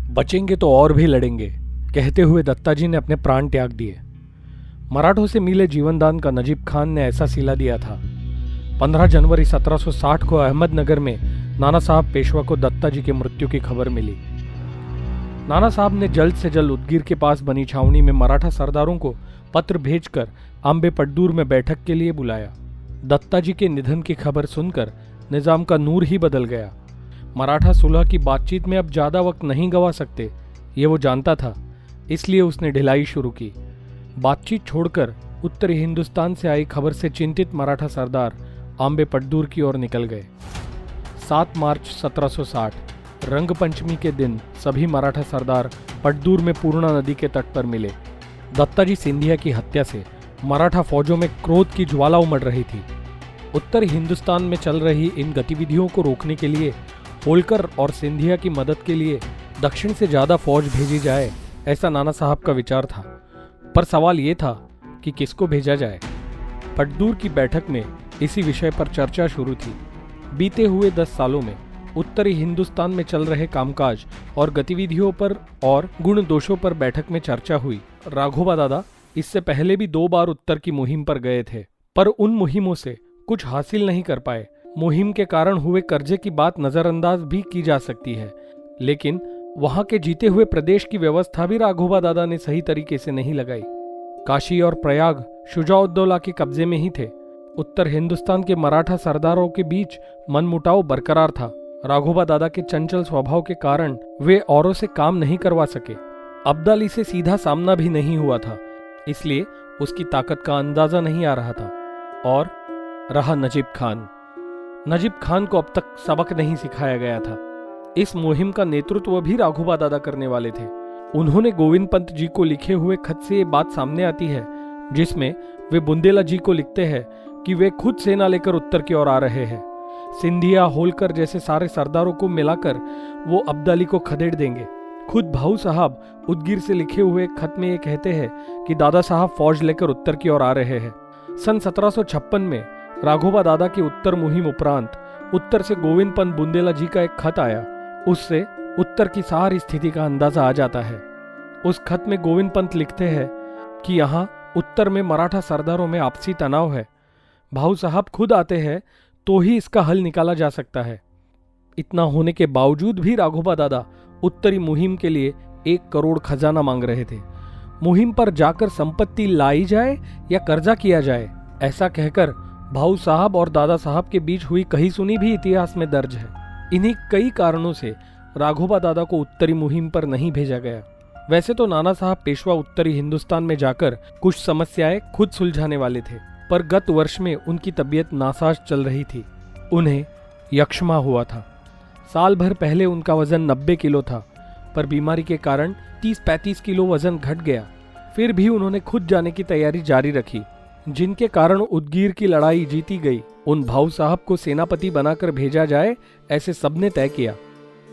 बचेंगे तो और भी लड़ेंगे, कहते हुए दत्ताजी ने अपने प्राण त्याग दिए। मराठों से मिले जीवनदान का नजीब खान ने ऐसा सिला दिया था। 15 जनवरी 1760 को अहमदनगर में नाना साहब पेशवा को दत्ताजी की मृत्यु की खबर मिली। नाना साहब ने जल्द से जल्द उदगीर के पास बनी छावनी में मराठा सरदारों को पत्र भेजकर आंबे पड्डूर में बैठक के लिए बुलाया। दत्ताजी के निधन की खबर सुनकर निजाम का नूर ही बदल गया। मराठा सुलह की बातचीत में अब ज्यादा वक्त नहीं गवा सकते, ये वो जानता था, इसलिए उसने ढिलाई शुरू की। बातचीत छोड़कर उत्तरी हिंदुस्तान से आई खबर से चिंतित मराठा सरदार आंबे पड्डूर की ओर निकल गए। 7 मार्च 1760 रंग पंचमी के दिन सभी मराठा सरदार पड्डूर में पूर्णा नदी के तट पर मिले। दत्ताजी सिंधिया की हत्या से मराठा फौजों में क्रोध की ज्वाला उमड़ रही थी। उत्तरी हिंदुस्तान में चल रही इन गतिविधियों को रोकने के लिए होलकर और सिंधिया की मदद के लिए दक्षिण से ज्यादा फौज भेजी जाए, ऐसा नाना साहब का विचार था। पर सवाल ये था कि किसको भेजा जाए। पड्डूर की बैठक में इसी विषय पर चर्चा शुरू थी। बीते हुए 10 सालों में उत्तरी हिंदुस्तान में चल रहे कामकाज और गतिविधियों पर और गुण दोषों पर बैठक में चर्चा हुई। राघोबा दादा इससे पहले भी 2 बार उत्तर की मुहिम पर गए थे, पर उन मुहिमों से कुछ हासिल नहीं कर पाए। मुहिम के कारण हुए कर्जे की बात नजरअंदाज भी की जा सकती है, लेकिन वहां के जीते हुए प्रदेश की व्यवस्था भी राघोबा दादा ने सही तरीके से नहीं लगाई। काशी और प्रयाग शुजाउद्दौला के कब्जे में ही थे। उत्तर हिंदुस्तान के मराठा सरदारों के बीच मनमुटाव बरकरार था। राघोबा दादा के चंचल स्वभाव के कारण वे औरों से काम नहीं करवा सके। अब्दाली से सीधा सामना भी नहीं हुआ था, इसलिए उसकी ताकत का अंदाजा नहीं आ रहा था। और रहा नजीब खान। नजीब खान को अब तक सबक नहीं सिखाया गया था। इस मुहिम का नेतृत्व भी राघोबा दादा करने वाले थे। उन्होंने गोविंद पंत जी को लिखे हुए खत से ये बात सामने आती है, जिसमें वे बुंदेला जी को लिखते हैं कि वे खुद सेना लेकर उत्तर की ओर आ रहे हैं। सिंधिया, होलकर जैसे सारे सरदारों को मिलाकर वो अब्दाली को खदेड़ देंगे। खुद भाऊ साहब उदगीर से लिखे हुए खत में ये कहते हैं कि दादा साहब फौज लेकर उत्तर की ओर आ रहे हैं। सन 1756 में राघोबा दादा की उत्तर मुहिम उपरांत उत्तर से गोविंद पंत बुंदेला जी का एक खत आया। उससे उत्तर की सारी स्थिति का अंदाजा आ जाता है। उस खत में गोविंद पंत लिखते हैं कि यहाँ उत्तर में मराठा सरदारों में आपसी तनाव है। भाऊ साहब खुद आते हैं तो ही इसका हल निकाला जा सकता है। इतना होने के बावजूद भी राघोबा दादा उत्तरी मुहिम के लिए 1 करोड़ खजाना मांग रहे थे। मुहिम पर जाकर संपत्ति लाई जाए या कर्जा किया जाए, ऐसा कहकर भाऊ साहब और दादा साहब के बीच हुई कही सुनी भी इतिहास में दर्ज है। इन्हीं कई कारणों से राघोबा दादा को उत्तरी मुहिम पर नहीं भेजा गया। वैसे तो नाना साहब पेशवा उत्तरी हिंदुस्तान में जाकर कुछ समस्याएं खुद सुलझाने वाले थे, पर गत वर्ष में उनकी तबीयत नासाज चल रही थी। उन्हें यक्ष्मा हुआ था। साल भर पहले उनका वजन 90 किलो था, पर बीमारी के कारण 30-35 किलो वजन घट गया। फिर भी उन्होंने खुद जाने की तैयारी जारी रखी, जिनके कारण उदगीर की लड़ाई जीती गई। उन भाऊ साहब को सेनापति बनाकर भेजा जाए, ऐसे सबने तय किया।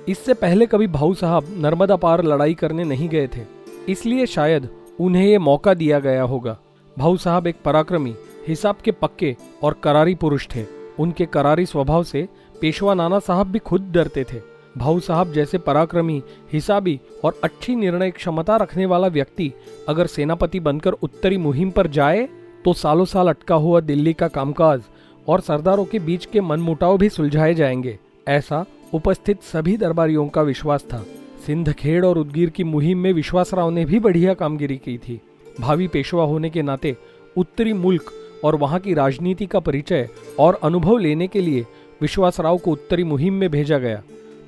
इससे पहले कभी भाऊ साहब नर्मदा पार लड़ाई करने नहीं गए थे, इसलिए शायद उन्हें ये मौका दिया गया होगा। भाऊ साहब एक पराक्रमी, हिसाब के पक्के और करारी पुरुष थे। उनके करारी स्वभाव से पेशवा नाना साहब भी खुद डरते थे। भाऊ साहब जैसे पराक्रमी, हिसाबी और अच्छी निर्णय क्षमता रखने वाला व्यक्ति अगर सेनापति बनकर उत्तरी मुहिम पर जाए तो सालों साल अटका हुआ दिल्ली का कामकाज और सरदारों के बीच के मनमुटाव भी सुलझाए जाएंगे, ऐसा उपस्थित सभी दरबारियों का विश्वास था। सिंधखेड़ और उदगीर की मुहिम में विश्वासराव ने भी बढ़िया कामगिरी की थी। भावी पेशवा होने के नाते उत्तरी मुल्क और वहां की राजनीति का परिचय और अनुभव लेने के लिए विश्वासराव को उत्तरी मुहिम में भेजा गया।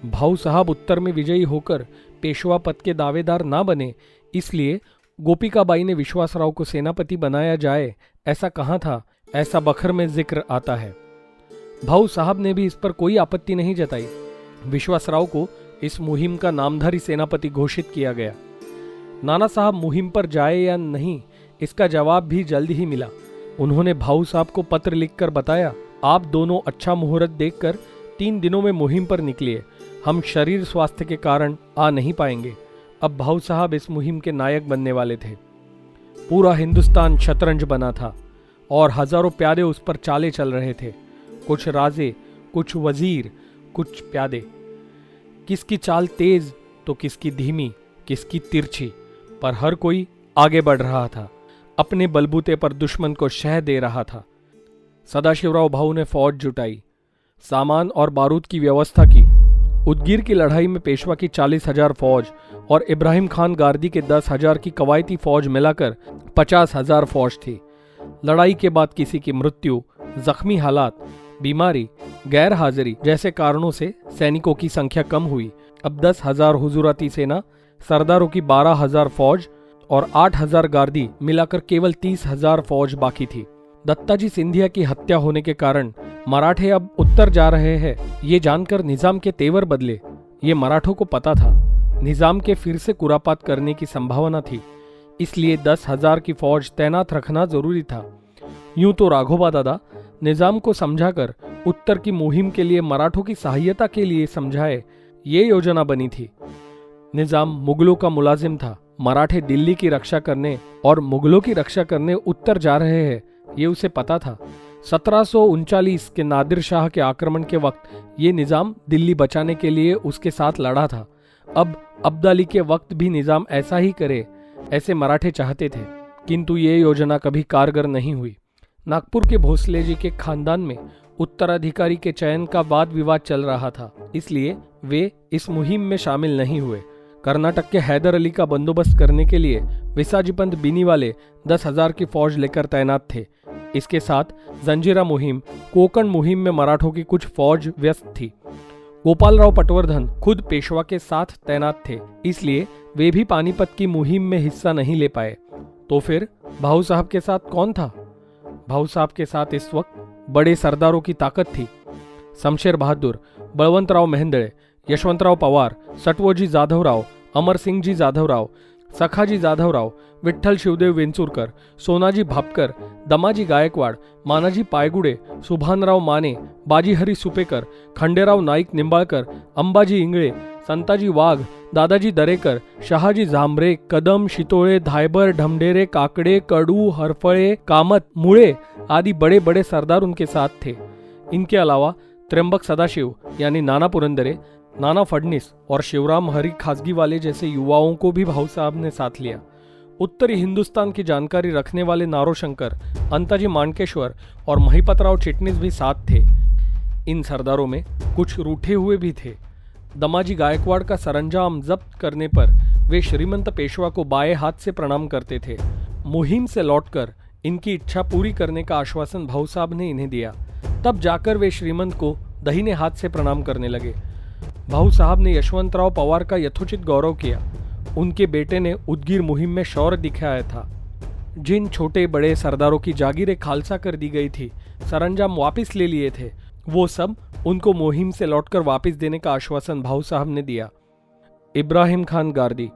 भाऊ साहब उत्तर में विजयी होकर पेशवा पद के दावेदार ना बने, इसलिए गोपिकाबाई ने विश्वासराव को सेनापति बनाया जाए, ऐसा कहा था, ऐसा बखर में जिक्र आता है। भाऊ साहब ने भी इस पर कोई आपत्ति नहीं जताई। विश्वासराव को इस मुहिम का नामधारी सेनापति घोषित किया गया। नाना साहब मुहिम पर जाए या नहीं, इसका जवाब भी जल्द ही मिला। उन्होंने भाऊ साहब को पत्र लिखकर बताया, आप दोनों अच्छा मुहूर्त देखकर 3 दिनों में मुहिम पर निकलिए। हम शरीर स्वास्थ्य के कारण आ नहीं पाएंगे। अब भाऊ साहब इस मुहिम के नायक बनने वाले थे। पूरा हिंदुस्तान शतरंज बना था और हजारों प्यादे उस पर चाले चल रहे थे। कुछ राजे, कुछ वजीर, कुछ प्यादे। किसकी चाल तेज तो किसकी धीमी, किसकी तिरछी, पर हर कोई आगे बढ़ रहा था, अपने बलबूते पर दुश्मन को शह दे रहा था। सदाशिवराव भाऊ ने फौज जुटाई, सामान और बारूद की व्यवस्था की। उदगीर की लड़ाई में पेशवा की 40,000 फौज और इब्राहिम खान गार्दी के 10,000 की कवायती फौज मिलाकर 50,000 फौज थी। लड़ाई के बाद किसी की मृत्यु, जख्मी हालात, बीमारी, गैर हाजिरी जैसे कारणों से सैनिकों की संख्या कम हुई। अब 10,000 हुजूराती सेना, सरदारों की 12,000 फौज और 8,000 गार्दी मिलाकर केवल 30,000 फौज बाकी थी। दत्ताजी सिंधिया की हत्या होने के कारण मराठे अब उत्तर जा रहे हैं, ये जानकर निजाम के तेवर बदले। ये मराठों को पता था, निजाम के फिर से कुरापात करने की संभावना थी, इसलिए 10,000 की फौज तैनात रखना जरूरी था। यूं तो राघोबा दादा निजाम को समझाकर उत्तर की मुहिम के लिए मराठों की सहायता के लिए समझाए, ये योजना बनी थी। निजाम मुगलों का मुलाजिम था, मराठे दिल्ली की रक्षा करने और मुगलों की रक्षा करने उत्तर जा रहे हैं, ये उसे पता था। 1739 के नादिर शाह के आक्रमण के वक्त ये निजाम दिल्ली बचाने के लिए उसके साथ लड़ा था। अब अब्दाली के वक्त भी निजाम ऐसा ही करे, ऐसे मराठे चाहते थे, किंतु ये योजना कभी कारगर नहीं हुई। नागपुर के भोसले जी के खानदान में उत्तराधिकारी के चयन का वाद विवाद चल रहा था, इसलिए वे इस मुहिम में शामिल नहीं हुए। कर्नाटक के हैदर अली का बंदोबस्त करने के लिए विसाजीपंत बीनीवाले 10,000 की फौज लेकर तैनात थे। इसके साथ जंजीरा मुहिम, कोकण मुहिम में मराठों की कुछ फौज व्यस्त थी। गोपालराव पटवर्धन खुद पेशवा के साथ तैनात थे, इसलिए वे भी पानीपत की मुहिम में हिस्सा नहीं ले पाए। तो फिर भाऊ साहब के साथ कौन था? भाऊ साहब के साथ इस वक्त बड़े सरदारों की ताकत थी। शमशेर बहादुर, बलवंतराव मेहंदळे, यशवंतराव पवार, सटवोजी जाधवराव, अमर सिंह जी जाधवराव, सखाजी जाधवराव, विठ्ठल शिवदेव वेंचुरकर, सोनाजी भापकर, दमाजी गायकवाड, मानाजी पायगुडे, सुभानराव माने, बाजीहरी सुपेकर, खंडेराव नाईक निंबाळकर, अंबाजी इंगळे, संताजी वाघ, दादाजी दरेकर, शहाजी झांबरे, कदम, शितोळे, धायबर, ढमढेरे, काकड़े, कडू, हरफळे, कामत, मुळे आदि बड़े बड़े सरदार उनके साथ थे। इनके अलावा त्र्यंबक सदाशिव यानी नाना पुरंदरे, नाना फडनीस और शिवराम हरी खासगी वाले जैसे युवाओं को भी भाऊ साहब ने साथ लिया। उत्तरी हिंदुस्तान की जानकारी रखने वाले नारोशंकर, अंताजी मानकेश्वर और महिपतराव चिटनीस भी साथ थे। इन सरदारों में कुछ रूठे हुए भी थे। दमाजी गायकवाड़ का सरंजाम जब्त करने पर वे श्रीमंत पेशवा को बाएं हाथ से प्रणाम करते थे। मुहिम से लौटकर इनकी इच्छा पूरी करने का आश्वासन भाऊ साहब ने इन्हें दिया, तब जाकर वे श्रीमंत को दाहिने हाथ से प्रणाम करने लगे। भाऊ साहब ने यशवंतराव पवार का यथोचित गौरव किया। उनके बेटे ने उदगीर मुहिम में शौर्य दिखाया था। जिन छोटे बड़े सरदारों की जागीरें खालसा कर दी गई थी, सरंजाम वापस ले लिए थे, वो सब उनको मुहिम से लौटकर वापस देने का आश्वासन भाऊ साहब ने दिया। इब्राहिम खान गार्दी,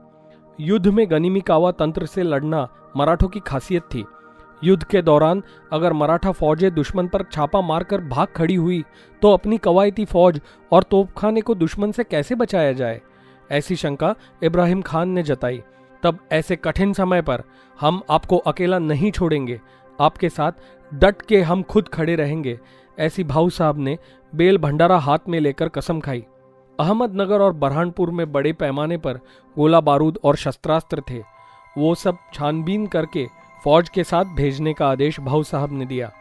युद्ध में गनीमी कावा तंत्र से लड़ना मराठों की खासियत थी। युद्ध के दौरान अगर मराठा फौजें दुश्मन पर छापा मारकर भाग खड़ी हुई तो अपनी कवायती फौज और तोपखाने को दुश्मन से कैसे बचाया जाए, ऐसी शंका इब्राहिम खान ने जताई। तब ऐसे कठिन समय पर हम आपको अकेला नहीं छोड़ेंगे, आपके साथ डट के हम खुद खड़े रहेंगे, ऐसी भाऊ साहब ने बेल भंडारा हाथ में लेकर कसम खाई। अहमदनगर और बरहानपुर में बड़े पैमाने पर गोला बारूद और शस्त्रास्त्र थे, वो सब छानबीन करके फौज के साथ भेजने का आदेश भाऊ साहब ने दिया।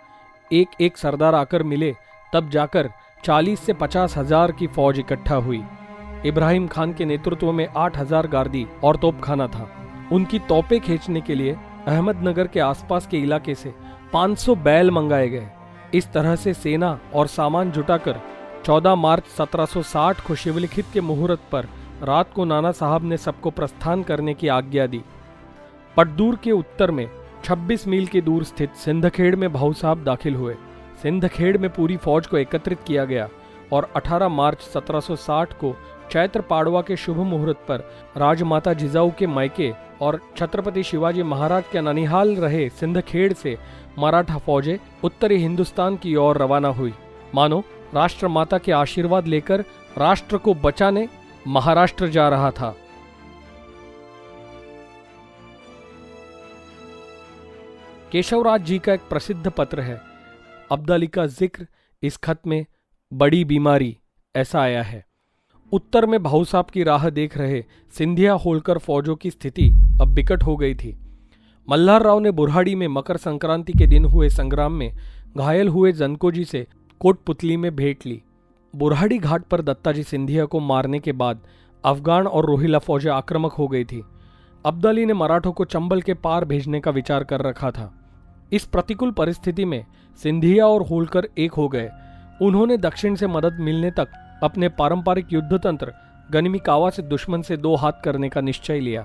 एक एक सरदार आकर मिले, तब जाकर 40 से 50,000 की फौज इकट्ठा हुई। इब्राहिम खान के नेतृत्व में 8,000 गार्दी और तोपखाना था। उनकी तोपें खींचने के लिए अहमदनगर के आसपास के इलाके से 500 बैल मंगाए गए। इस तरह से सेना और सामान जुटाकर 14 मार्च 1760 को शिवलिखित के मुहूर्त पर रात को नाना साहब ने सबको प्रस्थान करने की आज्ञा दी। पटदूर के उत्तर में 26 मील की दूर स्थित सिंधखेड़ में भाऊ साहब दाखिल हुए। सिंधखेड़ में पूरी फौज को एकत्रित किया गया और 18 मार्च 1760 को चैत्र पाड़वा के शुभ मुहूर्त पर राजमाता जिजाऊ के मायके और छत्रपति शिवाजी महाराज के ननिहाल रहे सिंधखेड़ से मराठा फौजें उत्तरी हिंदुस्तान की ओर रवाना हुई, मानो राष्ट्र माता के आशीर्वाद लेकर राष्ट्र को बचाने महाराष्ट्र जा रहा था। केशवराज जी का एक प्रसिद्ध पत्र है। अब्दाली का जिक्र इस खत में बड़ी बीमारी ऐसा आया है। उत्तर में भाऊ साहब की राह देख रहे सिंधिया होलकर फौजों की स्थिति अब बिकट हो गई थी। मल्हार राव ने बुरहाड़ी में मकर संक्रांति के दिन हुए संग्राम में घायल हुए जनको जी से कोटपुतली में भेंट ली। बुरहाड़ी घाट पर दत्ताजी सिंधिया को मारने के बाद अफगान और रोहिला फौजें आक्रामक हो गई थी। अब्दाली ने मराठों को चंबल के पार भेजने का विचार कर रखा था। इस प्रतिकूल परिस्थिति में सिंधिया और होलकर एक हो गए। उन्होंने दक्षिण से मदद मिलने तक अपने पारंपरिक युद्ध तंत्र गनिमीकावा से दुश्मन से दो हाथ करने का निश्चय लिया।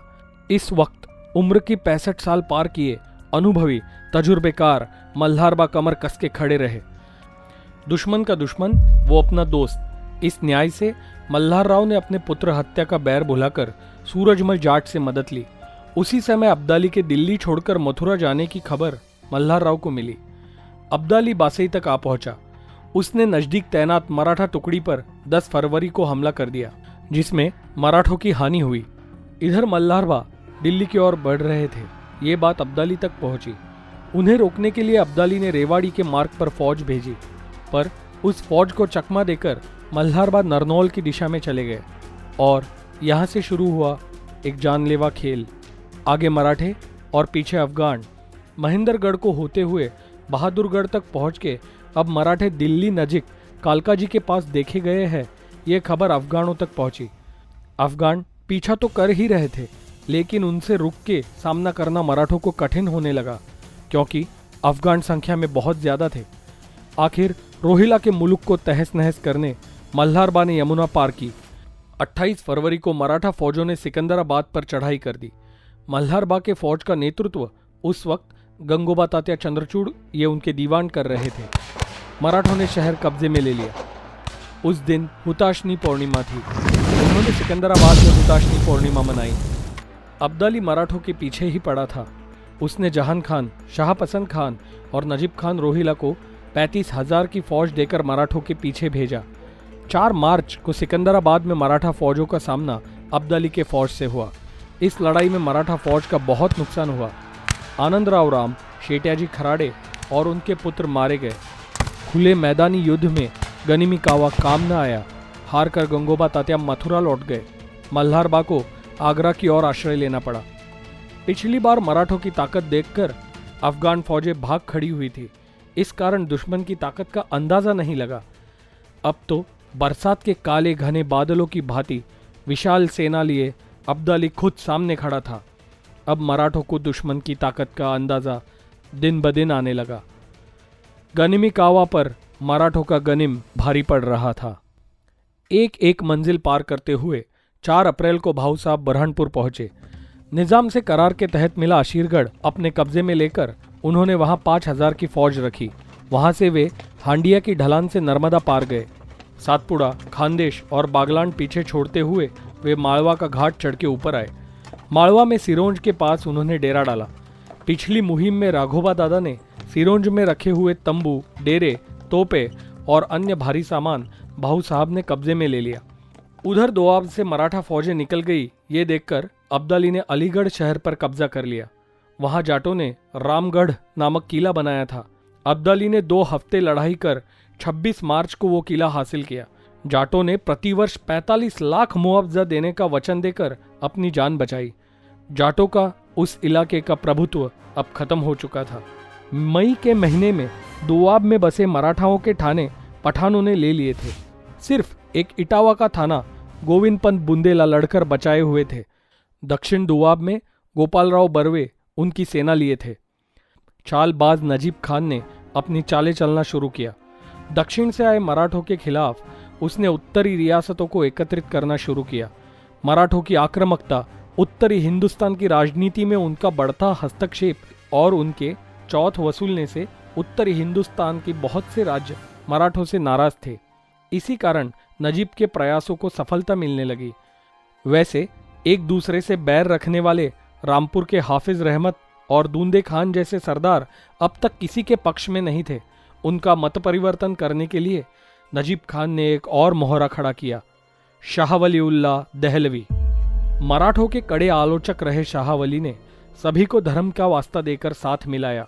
इस वक्त उम्र की 65 साल पार किए अनुभवी तजुर्बेकार मल्हारबा कमर कस के खड़े रहे। दुश्मन का दुश्मन वो अपना दोस्त। इस न्याय से मल्हार राव ने अपने पुत्र हत्या का बैर भुलाकर सूरजमल जाट से मदद ली। उसी समय अब्दाली के दिल्ली छोड़कर मथुरा जाने की खबर मल्हार राव को मिली। अब्दाली बासई तक आ पहुंचा। उसने नजदीक तैनात मराठा टुकड़ी पर 10 फरवरी को हमला कर दिया, जिसमें मराठों की हानि हुई। इधर मल्हारबा दिल्ली की ओर बढ़ रहे थे। ये बात अब्दाली तक पहुंची। उन्हें रोकने के लिए अब्दाली ने रेवाड़ी के मार्ग पर फौज भेजी, पर उस फौज को चकमा देकर मल्हारबा नरनौल की दिशा में चले गए और यहाँ से शुरू हुआ एक जानलेवा खेल। आगे मराठे और पीछे अफगान। महेंद्रगढ़ को होते हुए बहादुरगढ़ तक पहुंच के अब मराठे दिल्ली नजीक कालकाजी के पास देखे गए हैं, ये खबर अफगानों तक पहुंची। अफगान पीछा तो कर ही रहे थे, लेकिन उनसे रुक के सामना करना मराठों को कठिन होने लगा, क्योंकि अफगान संख्या में बहुत ज्यादा थे। आखिर रोहिला के मुल्क को तहस नहस करने मल्हारबा ने यमुना पार की। 28 फरवरी को मराठा फौजों ने सिकंदराबाद पर चढ़ाई कर दी। मल्हारबा के फौज का नेतृत्व उस वक्त गंगोबा तात्या चंद्रचूड़ ये उनके दीवान कर रहे थे। मराठों ने शहर कब्जे में ले लिया। उस दिन हुताशनी पूर्णिमा थी। उन्होंने सिकंदराबाद में हुताशनी पूर्णिमा मनाई। अब्दाली मराठों के पीछे ही पड़ा था। उसने जहान खान, शाहपसंद खान और नजीब खान रोहिला को 35,000 की फौज देकर मराठों के पीछे भेजा। 4 मार्च को सिकंदराबाद में मराठा फौजों का सामना अब्दाली के फौज से हुआ। इस लड़ाई में मराठा फौज का बहुत नुकसान हुआ। आनंदराव राम, शेट्याजी खराड़े और उनके पुत्र मारे गए। खुले मैदानी युद्ध में गनिमीकावा काम न आया। हार कर गंगोबा तात्या मथुरा लौट गए। मल्हारबा को आगरा की ओर आश्रय लेना पड़ा। पिछली बार मराठों की ताकत देखकर अफगान फौजें भाग खड़ी हुई थी। इस कारण दुश्मन की ताकत का अंदाजा नहीं लगा। अब तो बरसात के काले घने बादलों की भांति विशाल सेना लिए अब्दाली खुद सामने खड़ा था। अब मराठों को दुश्मन की ताकत का अंदाजा दिन ब दिन आने लगा। गनिमीकावा पर मराठों का गनिम भारी पड़ रहा था। एक एक मंजिल पार करते हुए 4 अप्रैल को भाऊ साहब बरहानपुर पहुंचे। निजाम से करार के तहत मिला अशीरगढ़ अपने कब्जे में लेकर उन्होंने वहां 5,000 की फौज रखी। वहां से वे हांडिया की ढलान से नर्मदा पार गए। सातपुड़ा, खानदेश और बागलान पीछे छोड़ते हुए वे मालवा का घाट चढ़ के ऊपर आए। मालवा में सिरोंज के पास उन्होंने डेरा डाला। पिछली मुहिम में राघोबा दादा ने सिरोंज में रखे हुए तंबू, डेरे, तोपे और अन्य भारी सामान भाऊ साहब ने कब्जे में ले लिया। उधर दोआब से मराठा फौजें निकल गई, ये देखकर अब्दाली ने अलीगढ़ शहर पर कब्जा कर लिया। वहां जाटों ने रामगढ़ नामक किला बनाया था। अब्दाली ने 2 हफ्ते लड़ाई कर 26 मार्च को वो किला हासिल किया। जाटों ने प्रतिवर्ष 45 लाख मुआवजा देने का वचन देकर अपनी जान बचाई। जाटों का उस इलाके का प्रभुत्व अब खत्म हो चुका था। मई के महीने में दोआब में बसे मराठाओं के ठाणे पठानों ने ले लिए थे। सिर्फ एक इटावा का थाना गोविंद पंत बुंदेला लड़कर बचाए हुए थे। दक्षिण दोआब में गोपालराव बर्वे उनकी सेना लिए थे। चालबाज नजीब खान ने अपनी चालें चलना शुरू किया। दक्षिण से आए मराठों के खिलाफ उसने उत्तरी रियासतों को एकत्रित करना शुरू किया। मराठों की आक्रामकता, उत्तरी हिंदुस्तान की राजनीति में उनका बढ़ता हस्तक्षेप और उनके चौथ वसूलने से उत्तरी हिंदुस्तान के बहुत से राज्य मराठों से नाराज थे। इसी कारण नजीब के प्रयासों को सफलता मिलने लगी। वैसे एक दूसरे से बैर रखने वाले रामपुर के हाफिज रहमत और दूंदे खान जैसे सरदार अब तक किसी के पक्ष में नहीं थे। उनका मत परिवर्तन करने के लिए नजीब खान ने एक और मोहरा खड़ा किया, शाह वलीउल्लाह दहलवी। मराठों के कड़े आलोचक रहे शाह वली ने सभी को धर्म का वास्ता देकर साथ मिलाया।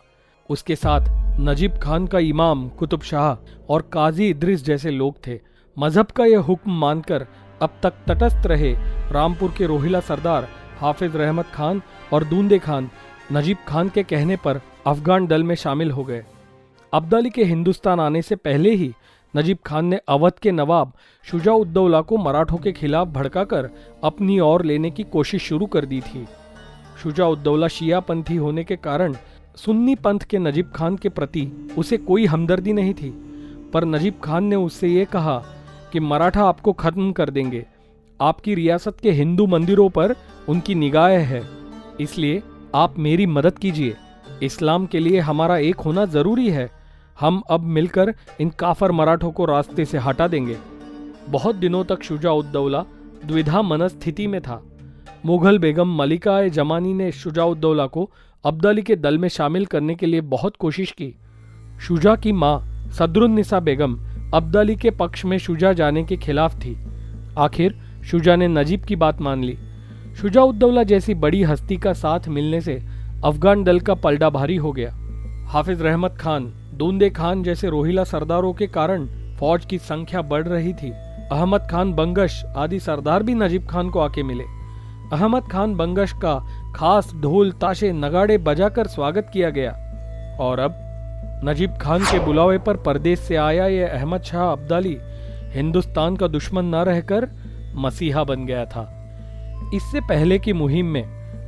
उसके साथ नजीब खान का इमाम कुतुब शाह और काजी इद्रिस जैसे लोग थे। मजहब का यह हुक्म मानकर अब तक तटस्थ रहे रामपुर के रोहिला सरदार हाफिज रहमत खान और दूंदे खान नजीब खान के कहने पर अफगान दल में शामिल हो गए। अब्दाली के हिंदुस्तान आने से पहले ही नजीब खान ने अवध के नवाब शुजा-उद-दौला को मराठों के खिलाफ भड़काकर अपनी ओर लेने की कोशिश शुरू कर दी थी। शुजा-उद-दौला शिया पंथी होने के कारण सुन्नी पंथ के नजीब खान के प्रति उसे कोई हमदर्दी नहीं थी, पर नजीब खान ने उससे ये कहा कि मराठा आपको खत्म कर देंगे, आपकी रियासत के हिंदू मंदिरों पर उनकी निगाह है, इसलिए आप मेरी मदद कीजिए। इस्लाम के लिए हमारा एक होना जरूरी है। हम अब मिलकर इन काफर मराठों को रास्ते से हटा देंगे। बहुत दिनों तक शुजा-उद-दौला द्विधा मनस्थिति में था। मुगल बेगम मलिका-ए-जमानी ने शुजा-उद-दौला को अब्दाली के दल में शामिल करने के लिए बहुत कोशिश की। शुजा की मां सदरुन्निसा बेगम अब्दाली के पक्ष में शुजा जाने के खिलाफ थी। आखिर शुजा ने नजीब की बात मान ली। शुजा-उद-दौला जैसी बड़ी हस्ती का साथ मिलने से अफगान दल का पलड़ा भारी हो गया। हाफिज रहमत खान, दूंदे खान जैसे रोहिला सरदारों के कारण फौज की संख्या बढ़ रही थी। अहमद खान बंगश आदि सरदार भी नजीब खान को आके मिले। अहमद खान बंगश का खास ढोल ताशे नगाड़े बजाकर स्वागत किया गया और अब नजीब खान के बुलावे पर परदेश से आया ये अहमद शाह अब्दाली हिंदुस्तान का दुश्मन न रहकर मसीहा बन गया था। इससे पहले की मुहिम में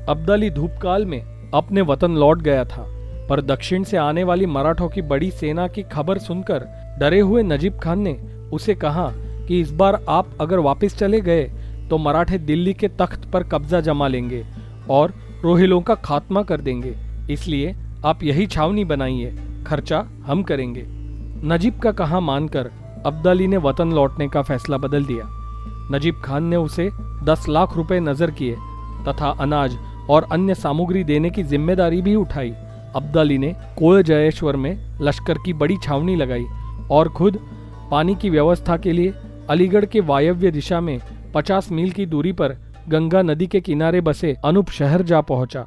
अब्दाली धूपकाल में अपने वतन लौट गया था, पर दक्षिण से आने वाली मराठों की बड़ी सेना की खबर सुनकर डरे हुए नजीब खान ने उसे कहा कि इस बार आप अगर वापस चले गए तो मराठे दिल्ली के तख्त पर कब्जा जमा लेंगे और रोहिलों का खात्मा कर देंगे, इसलिए आप यही छावनी बनाइए, खर्चा हम करेंगे। नजीब का कहा मानकर अब्दाली ने वतन लौटने का फैसला बदल दिया। नजीब खान ने उसे 10 लाख रुपए नजर किए तथा अनाज और अन्य सामग्री देने की जिम्मेदारी भी उठाई। अब्दाली ने कोल जयेश्वर में लश्कर की बड़ी छावनी लगाई और खुद पानी की व्यवस्था के लिए अलीगढ़ के वायव्य दिशा में 50 मील की दूरी पर गंगा नदी के किनारे बसे अनूप शहर जा पहुंचा।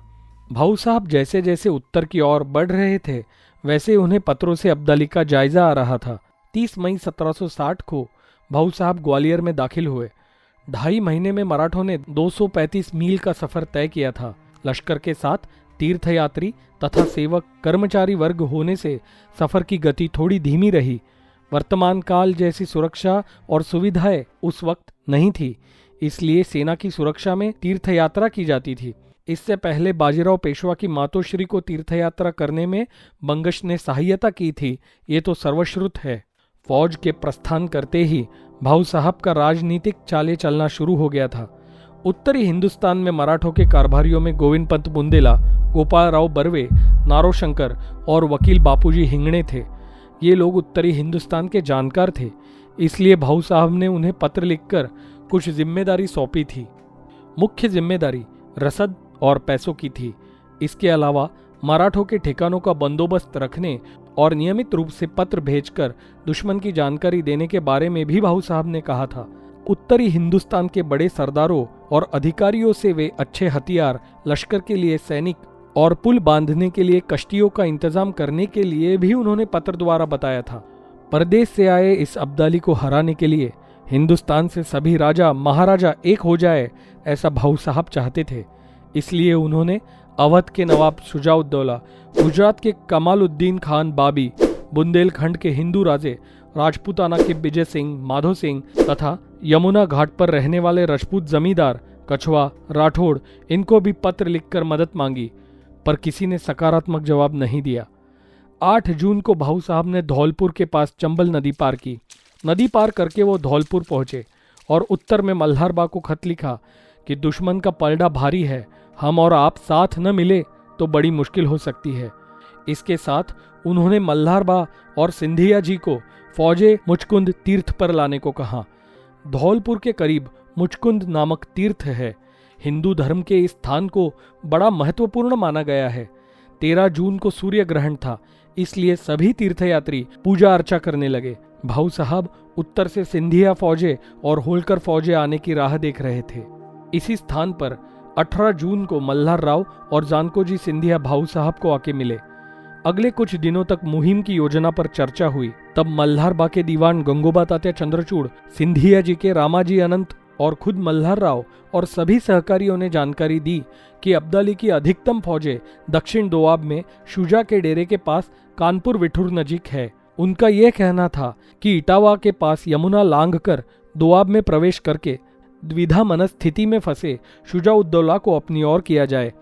भाऊ साहब जैसे जैसे उत्तर की ओर बढ़ रहे थे वैसे उन्हें पत्रों से अब्दाली का जायजा आ रहा था। 30 मई 1760 को भाऊ साहब ग्वालियर में दाखिल हुए। 2.5 महीने में मराठों ने 235 मील का सफर तय किया था। लश्कर के साथ तीर्थयात्री तथा सेवक कर्मचारी वर्ग होने से सफर की गति थोड़ी धीमी रही। वर्तमान काल जैसी सुरक्षा और सुविधाएं उस वक्त नहीं थी, इसलिए सेना की सुरक्षा में तीर्थयात्रा की जाती थी। इससे पहले बाजीराव पेशवा की मातोश्री को तीर्थयात्रा करने में बंगश ने सहायता की थी, ये तो सर्वश्रुत है। फौज के प्रस्थान करते ही भाऊ साहब का राजनीतिक चाले चलना शुरू हो गया था। उत्तरी हिंदुस्तान में मराठों के कारभारियों में गोविंद पंत बुंदेला, गोपाल राव बर्वे, नारोशंकर और वकील बापूजी हिंगणे थे। ये लोग उत्तरी हिंदुस्तान के जानकार थे, इसलिए भाऊ साहब ने उन्हें पत्र लिखकर कुछ जिम्मेदारी सौंपी थी। मुख्य जिम्मेदारी रसद और पैसों की थी। इसके अलावा मराठों के ठिकानों का बंदोबस्त रखने और नियमित रूप से पत्र भेजकर दुश्मन की जानकारी देने के बारे में भी भाऊ साहब ने कहा था। उत्तरी हिंदुस्तान के बड़े सरदारों और अधिकारियों से वे अच्छे हथियार, लश्कर के लिए सैनिक और पुल बांधने के लिए कश्तियों का इंतजाम करने के लिए भी उन्होंने पत्र द्वारा बताया था। परदेश से आए इस अब्दाली को हराने के लिए हिंदुस्तान से सभी राजा महाराजा एक हो जाए, ऐसा भाऊ साहब चाहते थे। इसलिए उन्होंने अवध के नवाब शुजा-उद-दौला, गुजरात के कमालुद्दीन खान बाबी, बुंदेलखंड के हिंदू राजे राजपूताना के विजय सिंह, माधो सिंह तथा यमुना घाट पर रहने वाले राजपूत जमींदार कछवा, राठौड़, इनको भी पत्र लिखकर मदद मांगी, पर किसी ने सकारात्मक जवाब नहीं दिया। 8 जून को भाऊ साहब ने धौलपुर के पास चंबल नदी पार की। नदी पार करके वो धौलपुर पहुंचे और उत्तर में मल्हारबा को खत लिखा कि दुश्मन का पलड़ा भारी है, हम और आप साथ न मिले तो बड़ी मुश्किल हो सकती है। इसके साथ उन्होंने मल्हारबा और सिंधिया जी को फौजे मुचकुंद तीर्थ पर लाने को कहा। धौलपुर के करीब मुचकुंद नामक तीर्थ है। हिंदू धर्म के इस स्थान को बड़ा महत्वपूर्ण माना गया है। 13 जून को सूर्य ग्रहण था, इसलिए सभी तीर्थयात्री पूजा अर्चा करने लगे। भाऊ साहब उत्तर से सिंधिया फौजे और होलकर फौजे आने की राह देख रहे थे। इसी स्थान पर 18 जून को मल्हार राव और जानकोजी सिंधिया भाऊ साहब को आके मिले। अगले कुछ दिनों तक मुहिम की योजना पर चर्चा हुई। तब मल्हारबा के दीवान गंगोबा तात्या चंद्रचूड़, सिंधिया जी के रामाजी अनंत और खुद मल्हार राव और सभी सहकारियों ने जानकारी दी कि अब्दाली की अधिकतम फौजें दक्षिण दोआब में शुजा के डेरे के पास कानपुर विठूर नजीक है। उनका यह कहना था कि इटावा के पास यमुना लांघकर दोआब में प्रवेश करके द्विधा मनस्थिति में फंसे शुजा-उद-दौला को अपनी ओर किया जाए,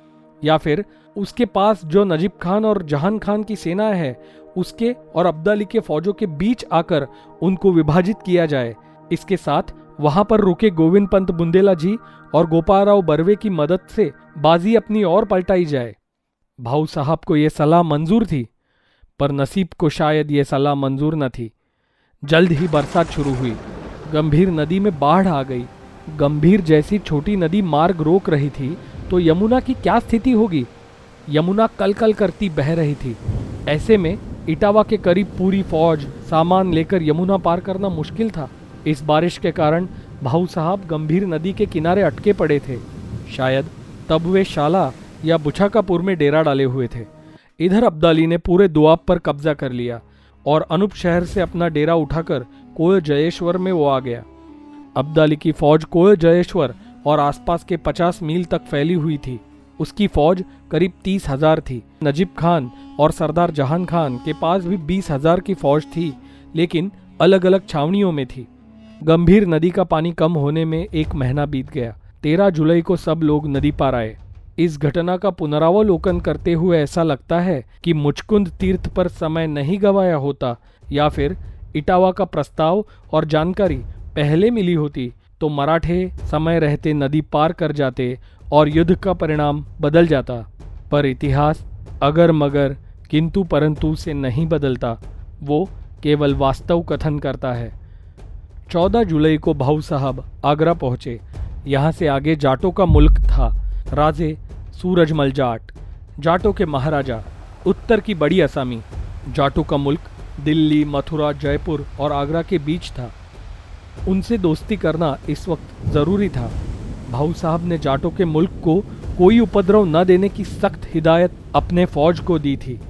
या फिर उसके पास जो नजीब खान और जहान खान की सेना है उसके और अब्दाली के फौजों के बीच आकर उनको विभाजित किया जाए। इसके साथ वहां पर रुके गोविंद पंत बुंदेला जी और गोपालराव बर्वे की मदद से बाजी अपनी ओर पलटाई जाए। भाऊ साहब को यह सलाह मंजूर थी, पर नसीब को शायद ये सलाह मंजूर न थी। जल्द ही बरसात शुरू हुई। गंभीर नदी में बाढ़ आ गई। गंभीर जैसी छोटी नदी मार्ग रोक रही थी तो यमुना की क्या स्थिति होगी। यमुना कल कल करती बह रही थी। ऐसे में इटावा के करीब पूरी फौज सामान लेकर यमुना पार करना मुश्किल था। इस बारिश के कारण भाऊ साहब गंभीर नदी के किनारे अटके पड़े थे। शायद तब वे शाला या बुछाकापुर में डेरा डाले हुए थे। इधर अब्दाली ने पूरे दोआब पर कब्जा कर लिया और अनूप शहर से अपना डेरा उठाकर कोय जयेश्वर में वो आ गया। अब्दाली की फौज कोय जयेश्वर और आसपास के 50 मील तक फैली हुई थी। उसकी फौज करीब 30,000 थी। नजीब खान और सरदार जहान खान के पास भी 20,000 की फौज थी, लेकिन अलग अलग छावनियों में थी। गंभीर नदी का पानी कम होने में 1 महीना बीत गया। 13 जुलाई को सब लोग नदी पार आए। इस घटना का पुनरावलोकन करते हुए ऐसा लगता है कि मुचकुंद तीर्थ पर समय नहीं गवाया होता, या फिर इटावा का प्रस्ताव और जानकारी पहले मिली होती तो मराठे समय रहते नदी पार कर जाते और युद्ध का परिणाम बदल जाता। पर इतिहास अगर मगर किंतु परंतु से नहीं बदलता, वो केवल वास्तव कथन करता है। 14 जुलाई को भाऊ साहब आगरा पहुंचे। यहाँ से आगे जाटों का मुल्क था। राजे सूरजमल जाट, जाटों के महाराजा, उत्तर की बड़ी असामी। जाटों का मुल्क दिल्ली, मथुरा, जयपुर और आगरा के बीच था। उनसे दोस्ती करना इस वक्त जरूरी था। भाऊ साहब ने जाटों के मुल्क को कोई उपद्रव न देने की सख्त हिदायत अपने फौज को दी थी।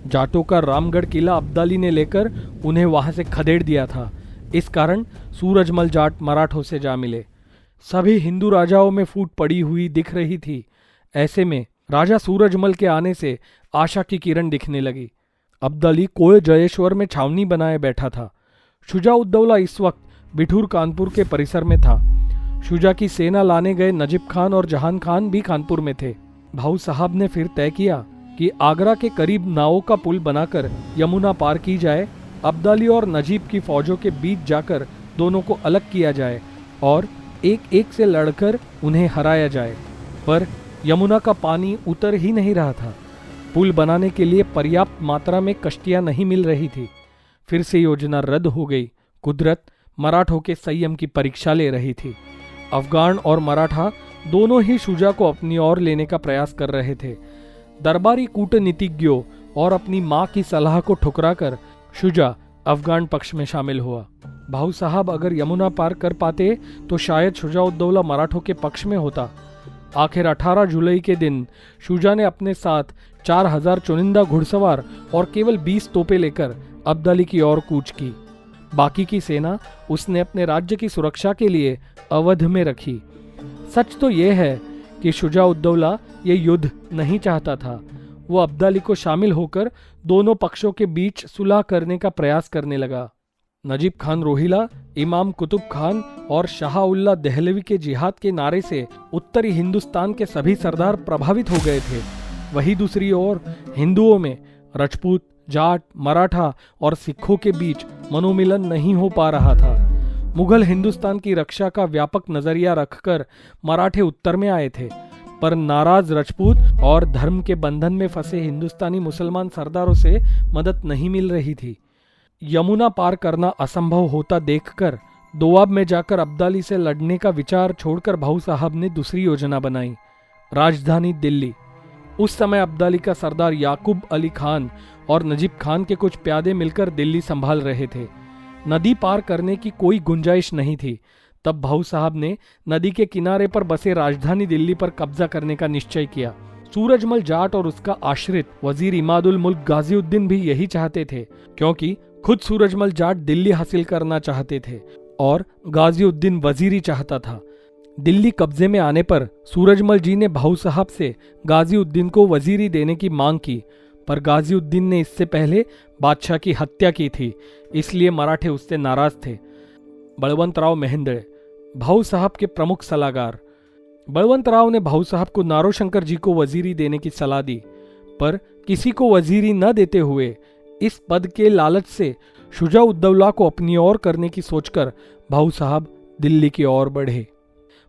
जाटों का रामगढ़ किला अब्दाली ने लेकर उन्हें वहां से खदेड़ दिया था। इस कारण सूरजमल जाट मराठों से जा मिले। सभी हिंदू राजाओं में फूट पड़ी हुई दिख रही थी। ऐसे में राजा सूरजमल के आने से आशा की किरण दिखने लगी। अब्दाली कोय जयेश्वर में छावनी बनाए बैठा था। शुजा-उद-दौला इस वक्त बिठूर कानपुर के परिसर में था। शुजा की सेना लाने गए नजीब खान और जहान खान भी कानपुर में थे। भाऊ साहब ने फिर तय किया कि आगरा के करीब नावों का पुल बनाकर यमुना पार की जाए। अब्दाली और नजीब की फौजों के बीच जाकर दोनों को अलग किया जाए और एक एक से लड़कर उन्हें हराया जाए। पर यमुना का पानी उतर ही नहीं रहा था। पुल बनाने के लिए पर्याप्त मात्रा में कश्तियां नहीं मिल रही थी। फिर से योजना रद्द हो गई। कुदरत मराठों के संयम की परीक्षा ले रही थी। अफगान और मराठा दोनों ही शुजा को अपनी ओर लेने का प्रयास कर रहे थे। दरबारी कूटनीतिज्ञों और अपनी मां की सलाह को ठुकराकर शुजा अफगान पक्ष में शामिल हुआ। भाऊ साहब अगर यमुना पार कर पाते तो शायद शुजा-उद-दौला मराठों के पक्ष में होता। आखिर 18 जुलाई के दिन शुजा ने अपने साथ 4,000 चुनिंदा घुड़सवार और केवल 20 तोपें लेकर अब्दाली की ओर कूच की। बाकी की सेना उसने अपने राज्य की सुरक्षा के लिए अवध में रखी। सच तो यह है कि शुजा-उद-दौला ये युद्ध नहीं चाहता था। वो अब्दाली को शामिल होकर दोनों पक्षों के बीच सुलह करने का प्रयास करने लगा। नजीब खान रोहिला, इमाम कुतुब खान और शाह-उल्लाह दहलवी के जिहाद के नारे से उत्तरी हिंदुस्तान के सभी सरदार प्रभावित हो गए थे। वही दूसरी ओर हिंदुओं में राजपूत, जाट, मराठा और सिखों के बीच मनोमिलन नहीं हो पा रहा था। मुगल हिंदुस्तान की रक्षा का व्यापक नजरिया रखकर मराठे उत्तर में आए थे, पर नाराज राजपूत और धर्म के बंधन में फंसे हिंदुस्तानी मुसलमान सरदारों से मदद नहीं मिल रही थी। यमुना पार करना असंभव होता देखकर दोआब में जाकर अब्दाली से लड़ने का विचार छोड़कर भाऊ साहब ने दूसरी योजना बनाई। राजधानी दिल्ली। उस समय अब्दाली का सरदार याकूब अली खान और नजीब खान के कुछ प्यादे मिलकर दिल्ली संभाल रहे थे। नदी पार करने की कोई गुंजाइश नहीं थी। तब भाऊ साहब ने नदी के किनारे पर बसे राजधानी दिल्ली पर कब्जा करने का निश्चय किया। सूरजमल जाट और उसका आश्रित वजीर इमादुल मुल्क गाजीउद्दीन भी यही चाहते थे, क्योंकि खुद सूरजमल जाट दिल्ली हासिल करना चाहते थे और गाजीउद्दीन वजीरी चाहता था। दिल्ली कब्जे में आने पर सूरजमल जी ने भाऊ साहब से गाजीउद्दीन को वजीरी देने की मांग की, पर गाजीउद्दीन ने इससे पहले बादशाह की हत्या की थी, इसलिए मराठे उससे नाराज थे। बलवंतराव मेहेंदळे, भाऊ साहब के प्रमुख सलाहकार। बलवंतराव ने भाऊ साहब को नारोशंकर जी को वजीरी देने की सलाह दी, पर किसी को वजीरी न देते हुए इस पद के लालच से शुजाउद्दौला को अपनी ओर करने की सोचकर भाऊ साहब दिल्ली की ओर बढ़े।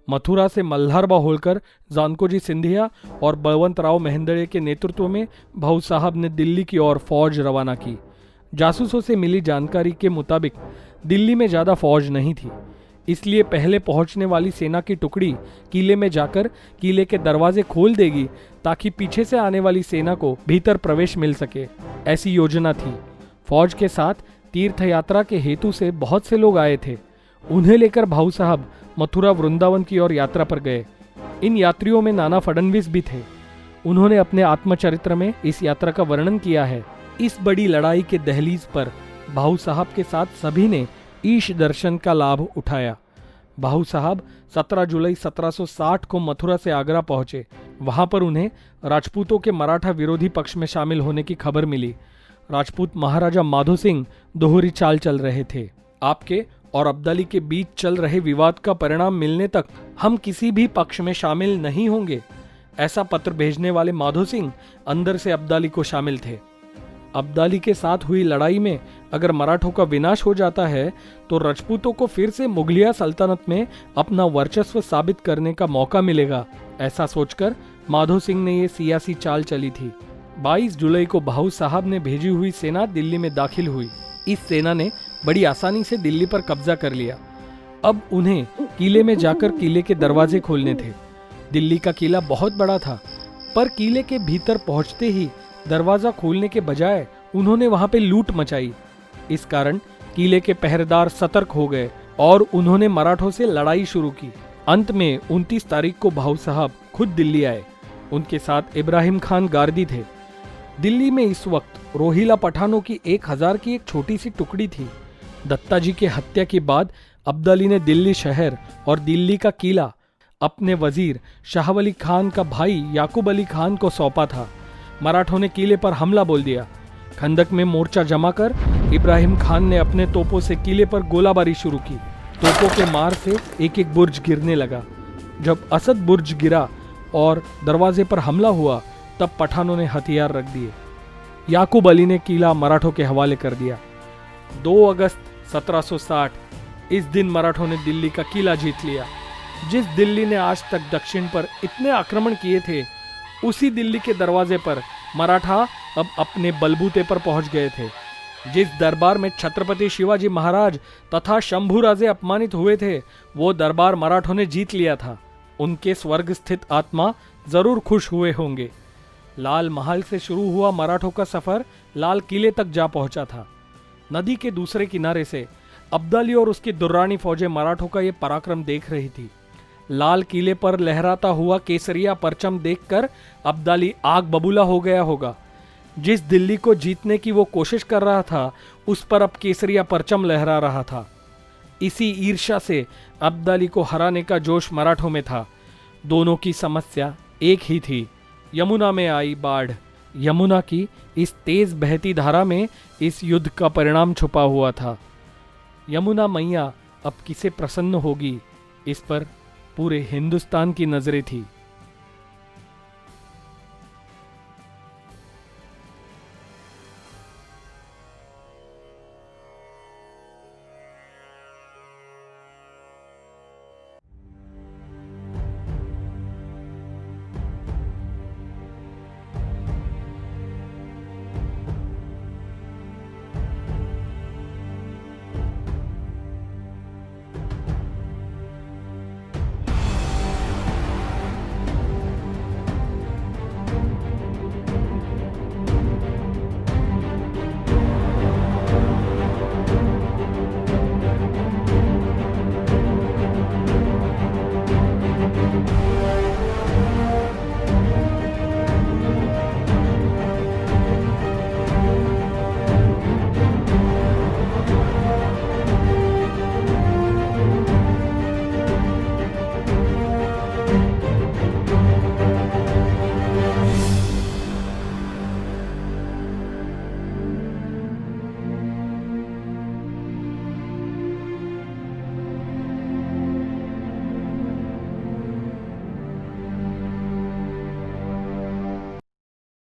मथुरा से मल्हारबा होलकर, जानकोजी सिंधिया और बलवंतराव मेहेंदळे के नेतृत्व में भाऊ साहब ने दिल्ली की ओर फौज रवाना की। जासूसों से मिली जानकारी के मुताबिक दिल्ली में ज्यादा फौज नहीं थी, इसलिए पहले पहुंचने वाली सेना की टुकड़ी किले में जाकर किले के दरवाजे खोल देगी ताकि पीछे से आने वाली सेना को भीतर प्रवेश मिल सके, ऐसी योजना थी। फौज के साथ तीर्थ यात्रा के हेतु से बहुत से लोग आए थे। उन्हें लेकर भाऊ साहब मथुरा वृंदावन की ओर यात्रा पर गए। इन यात्रियों में नाना फडणवीस भी थे। उन्होंने अपने आत्मचरित्र में इस यात्रा का वर्णन किया है। इस बड़ी लड़ाई के दहलीज पर भाऊ साहब के साथ सभी ने ईश दर्शन का लाभ उठाया। भाऊ साहब 17 जुलाई 1760 को मथुरा से आगरा पहुंचे। वहां पर उन्हें राजपूतों के मराठा विरोधी पक्ष में शामिल होने की खबर मिली। राजपूत महाराजा माधो सिंह दोहरी चाल चल रहे थे। आपके और अब्दाली के बीच चल रहे विवाद का परिणाम मिलने तक हम किसी भी पक्ष में शामिल नहीं होंगे, ऐसा पत्र भेजने वाले माधो सिंह अंदर से अब्दाली को शामिल थे। अब्दाली के साथ हुई लड़ाई में अगर मराठों का विनाश हो जाता है तो राजपूतों को फिर से मुगलिया सल्तनत में अपना वर्चस्व साबित करने का मौका मिलेगा, ऐसा सोचकर माधो सिंह ने ये सियासी चाल चली थी। 22 जुलाई को भाऊ साहब ने भेजी हुई सेना दिल्ली में दाखिल हुई। इस सेना ने बड़ी आसानी से दिल्ली पर कब्जा कर लिया। अब उन्हें किले में जाकर किले के दरवाजे खोलने थे। दिल्ली का किला बहुत बड़ा था, पर किले के भीतर पहुंचते ही दरवाजा खोलने के बजाय उन्होंने वहां पे लूट मचाई। इस कारण किले के पहरेदार सतर्क हो गए और उन्होंने मराठों से लड़ाई शुरू की। अंत में 29 तारीख को भाऊ साहब खुद दिल्ली आए। उनके साथ इब्राहिम खान गार्दी थे। दिल्ली में इस वक्त रोहिला पठानों की 1000 की एक छोटी सी टुकड़ी थी। दत्ता जी की हत्या के बाद अब्दाली ने दिल्ली शहर और दिल्ली का किला अपने वजीर शाह वली खान का भाई याकूब अली खान को सौंपा था। मराठों ने किले पर हमला बोल दिया। खंदक में मोर्चा जमा कर इब्राहिम खान ने अपने तोपों से किले पर गोलाबारी शुरू की। तोपों के मार से एक एक बुर्ज गिरने लगा। जब असद बुर्ज गिरा और दरवाजे पर हमला हुआ तब पठानों ने हथियार रख दिए। याकूब अली ने किला मराठों के हवाले कर दिया। 2 अगस्त 1760 इस दिन मराठों ने दिल्ली का किला जीत लिया। जिस दिल्ली ने आज तक दक्षिण पर इतने आक्रमण किए थे, उसी दिल्ली के दरवाजे पर मराठा अब अपने बलबूते पर पहुंच गए थे। जिस दरबार में छत्रपति शिवाजी महाराज तथा शंभू राजे अपमानित हुए थे, वो दरबार मराठों ने जीत लिया था। उनके स्वर्ग स्थित आत्मा जरूर खुश हुए होंगे। लाल महल से शुरू हुआ मराठों का सफर लाल किले तक जा पहुंचा था। नदी के दूसरे किनारे से अब्दाली और उसकी दुर्रानी फौजें मराठों का ये पराक्रम देख रही थी। लाल किले पर लहराता हुआ केसरिया परचम देखकर अब्दाली आग बबूला हो गया होगा। जिस दिल्ली को जीतने की वो कोशिश कर रहा था, उस पर अब केसरिया परचम लहरा रहा था। इसी ईर्ष्या से अब्दाली को हराने का जोश मराठों में था। दोनों की समस्या एक ही थी, यमुना में आई बाढ़। यमुना की इस तेज बहती धारा में इस युद्ध का परिणाम छुपा हुआ था। यमुना मैया अब किसे प्रसन्न होगी, इस पर पूरे हिंदुस्तान की नजरें थी।